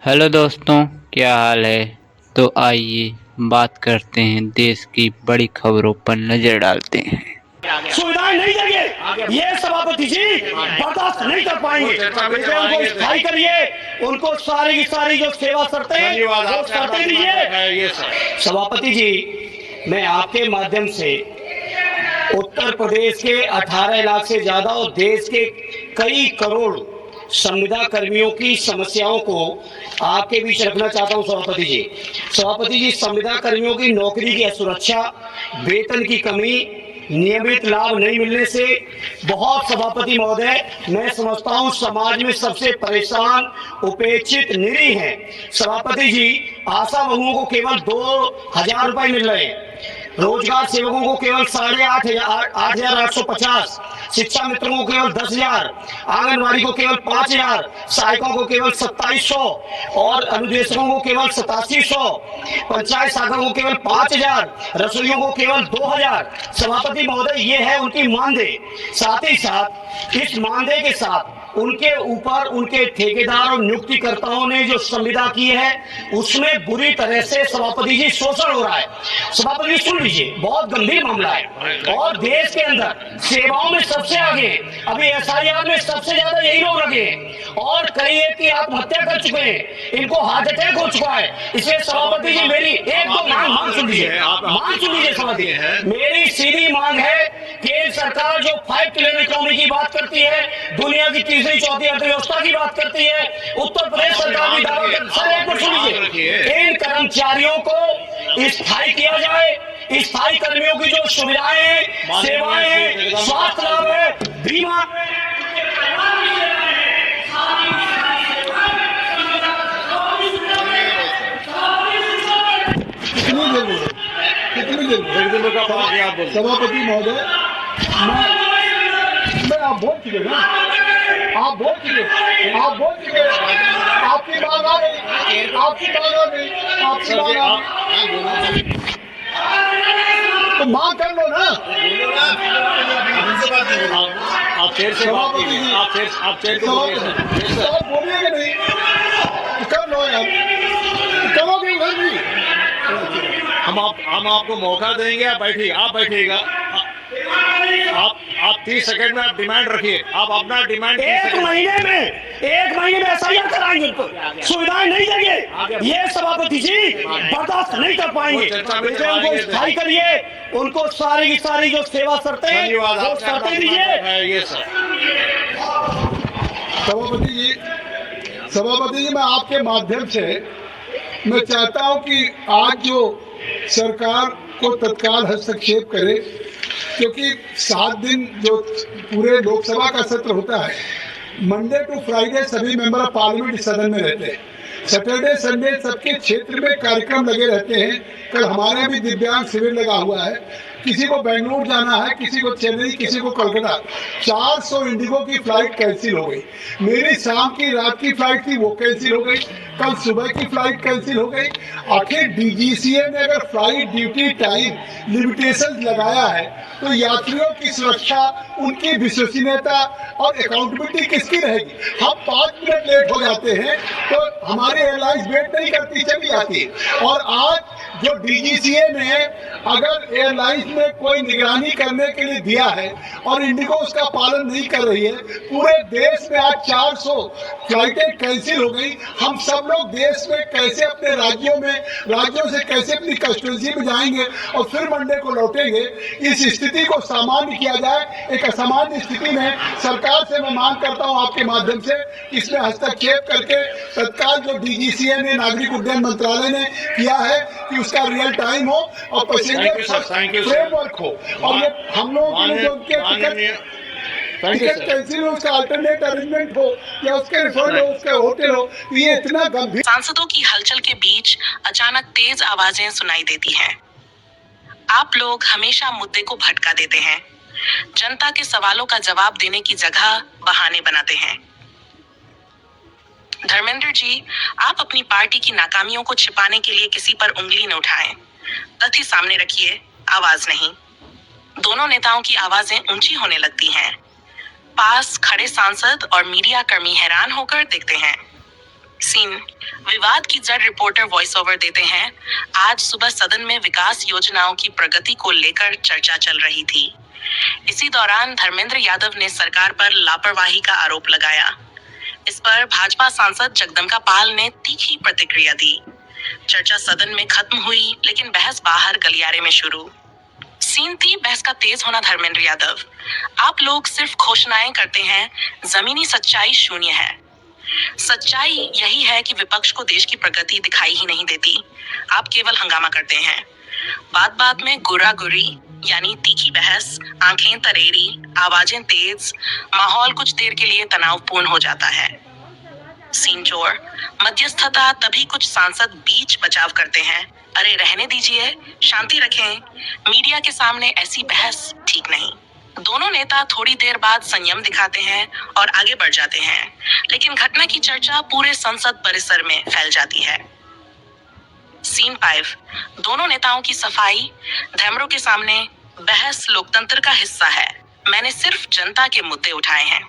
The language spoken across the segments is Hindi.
हेलो दोस्तों, क्या हाल है। तो आइए बात करते हैं, देश की बड़ी खबरों पर नजर डालते हैं। सुविधाएं नहीं देंगे ये सभापति जी बर्दाश्त नहीं कर पाएंगे। इसे उनको स्थायी करिए, उनको सारी की सारी जो सेवा शर्तें वो शर्तें दीजिए। सभापति जी, मैं आपके माध्यम से उत्तर प्रदेश के 18 लाख से ज्यादा और देश के कई करोड़ संविदा कर्मियों की समस्याओं को आपके बीच रखना चाहता हूं। सभापति जी, संविदा कर्मियों की नौकरी की असुरक्षा, वेतन की कमी, नियमित लाभ नहीं मिलने से बहुत सभापति महोदय, मैं समझता हूं समाज में सबसे परेशान, उपेक्षित, निरीह हैं। सभापति जी, आशा बहुओं को केवल 2,000 रुपए मिल रहे हैं, रोजगार सेवकों को केवल 8,850, शिक्षा मित्रों को केवल 10,000, आंगनबाड़ी को केवल 5,000, सहायकों को केवल 2,700 और अनुदेशकों को केवल 8,700, पंचायत शाखा को केवल 5,000, रसोइयों को केवल 2,000। सभापति महोदय, ये है उनकी मानदेय। साथ ही साथ इस मानदेय के साथ उनके ऊपर उनके ठेकेदार और नियुक्तिकर्ताओं ने जो संविदा की है उसमें बुरी तरह से सभापति जी शोषण हो रहा है। सभापति जी सुन लीजिए, बहुत गंभीर मामला है और देश के अंदर सेवाओं में सबसे आगे, अभी एसआईआर में सबसे ज्यादा यही लोग लगे हैं और कई एक की आत्महत्या कर चुके हैं, इनको हार्ट अटैक हो चुका है। इसलिए सभापति जी मेरी एक दो मांग सुन लीजिए, सभापति, मेरी सीधी मांग है, केंद्र सरकार जो 5 ट्रिलियन इकोनॉमी की बात करती है, दुनिया की तीसरी चौथी अर्थव्यवस्था की बात करती है, उत्तर प्रदेश सरकार भी दावा करती है, इन कर्मचारियों को स्थायी किया जाए। स्थायी कर्मियों की जो सुविधाएं हैं, सेवाएं हैं, स्वास्थ्य लाभ है, बीमा कितनी देर सभापति महोदय, मैं आप बोल चुके ना, आप बोल चुके आपकी बात आ गई, तो मांग कर लो ना। आप चेयर से बात कीजिए, आप चेयर को बोलिएगा नहीं, कर लो यार, करोगे उधर भी। हम आपको मौका देंगे, आप बैठिएगा। आप 30 सेकंड में आप डिमांड रखिए, आप अपना डिमांड एक महीने में एसआईआर कराएंगे, उनको सुविधाएं नहीं देंगे ये सभापति जी बर्दाश्त नहीं कर पाएंगे। इसे उनको स्थायी करिए, उनको सारी की सारी जो सेवा शर्तें वो शर्तें दीजिए। सभापति जी, मैं आपके माध्यम से मैं चाहता हूं कि आज जो सरकार को तत्काल हस्तक्षेप करे, क्योंकि 7 दिन जो पूरे लोकसभा का सत्र होता है, मंडे टू फ्राइडे सभी मेंबर ऑफ पार्लियामेंट सदन में रहते हैं, सैटरडे संडे सबके क्षेत्र में कार्यक्रम लगे रहते हैं। कल हमारे भी दिव्यांग शिविर लगा हुआ है, किसी को बेंगलुरु जाना है, किसी को चेन्नई, किसी को कोलकाता। 400 इंडिगो की फ्लाइट कैंसिल हो गई, मेरी शाम की रात की फ्लाइट थी वो कैंसिल हो गई, कल सुबह की फ्लाइट कैंसिल हो गई। आखिर डीजीसीए ने अगर फ्लाइट ड्यूटी टाइम लिमिटेशन लगाया है तो यात्रियों की सुरक्षा, उनकी विश्वसनीयता और अकाउंटेबिलिटी किसकी रहेगी? हम 5 मिनट लेट हो जाते हैं तो हमारी एयरलाइंस वेट नहीं करती, चली जाती है। और आज जो डीजीसीए ने अगर एयरलाइंस में कोई निगरानी करने के लिए दिया है और इंडिगो उसका पालन नहीं कर रही है, पूरे देश में आज 400 फ्लाइटें कैंसिल हो गई। हम सब लोग देश में कैसे अपने राज्यों से कैसे अपनी कंस्टिट्यूंसी में जाएंगे और फिर मंडे को लौटेंगे? इस स्थिति को सामान्य किया जाए। एक असामान्य स्थिति में सरकार से मैं मांग करता हूं आपके माध्यम से, इसमें हस्तक्षेप करके तत्काल जो डीजीसीए ने, नागरिक उड्डयन मंत्रालय ने किया है, कि उसका रियल टाइम हो और पैसेंजर फ्रेमवर्क हो, और ये हम लोगों के लिए जो उनके टिकट कैंसिल हो उसका अल्टरनेट अरेंजमेंट हो या उसके रिफंड हो, उसका होटल हो। ये इतना गंभीर। सांसदों की हलचल के बीच अचानक तेज आवाजें सुनाई देती हैं। आप लोग हमेशा मुद्दे को भटका देते हैं, जनता के सवालों का जवाब देने की जगह बहाने बनाते हैं। धर्मेंद्र जी, आप अपनी पार्टी की नाकामियों को छिपाने के लिए किसी पर उंगली न उठाएं, तथ्य सामने रखिए, आवाज नहीं। दोनों नेताओं की आवाजें ऊंची होने लगती हैं। पास खड़े सांसद और मीडिया कर्मी हैरान होकर देखते हैं। सीन विवाद की जड़ रिपोर्टर वॉइस ओवर देते हैं। आज सुबह सदन में विकास योजनाओं की प्रगति को लेकर चर्चा चल रही थी। इसी दौरान धर्मेंद्र यादव ने सरकार पर लापरवाही का आरोप लगाया। इस पर भाजपा सांसद जगदम्बिका पाल ने तीखी प्रतिक्रिया दी। चर्चा सदन में खत्म हुई, लेकिन बहस बाहर गलियारे में शुरू। सीन थी बहस का तेज होना। धर्मेंद्र यादव, आप लोग सिर्फ घोषणाएं करते हैं, जमीनी सच्चाई शून्य है। सच्चाई यही है कि विपक्ष को देश की प्रगति दिखाई ही नहीं देती। आप केवल हंगामा करते हैं। बात बात में गुर्रागुर्री यानी तीखी बहस, आंखें तरेरी, आवाजें तेज, माहौल कुछ देर के लिए तनावपूर्ण हो जाता है। सीन चोर मध्यस्थता, तभी कुछ सांसद बीच बचाव करते हैं। अरे रहने दीजिए, शांति रखें, मीडिया के सामने ऐसी बहस ठीक नहीं। दोनों नेता थोड़ी देर बाद संयम दिखाते हैं और आगे बढ़ जाते हैं, लेकिन घटना की चर्चा पूरे संसद परिसर में फैल जाती है। सीन 5 दोनों नेताओं की सफाई। धैमरों के सामने बहस लोकतंत्र का हिस्सा है। मैंने सिर्फ जनता के मुद्दे उठाए हैं।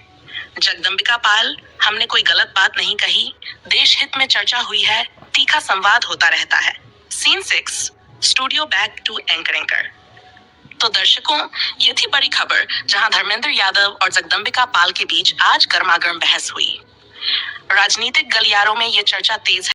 जगदम्बिका पाल, हमने कोई गलत बात नहीं कही, देश हित में चर्चा हुई है, तीखा संवाद होता रहता है। Scene 6 studio back to anchor. तो दर्शकों, ये थी बड़ी खबर, जहां धर्मेंद्र यादव और जगदम्बिका पाल के बीच आज गर्मागर्म बहस हुई। राजनीतिक गलियारों में ये चर्चा तेज है।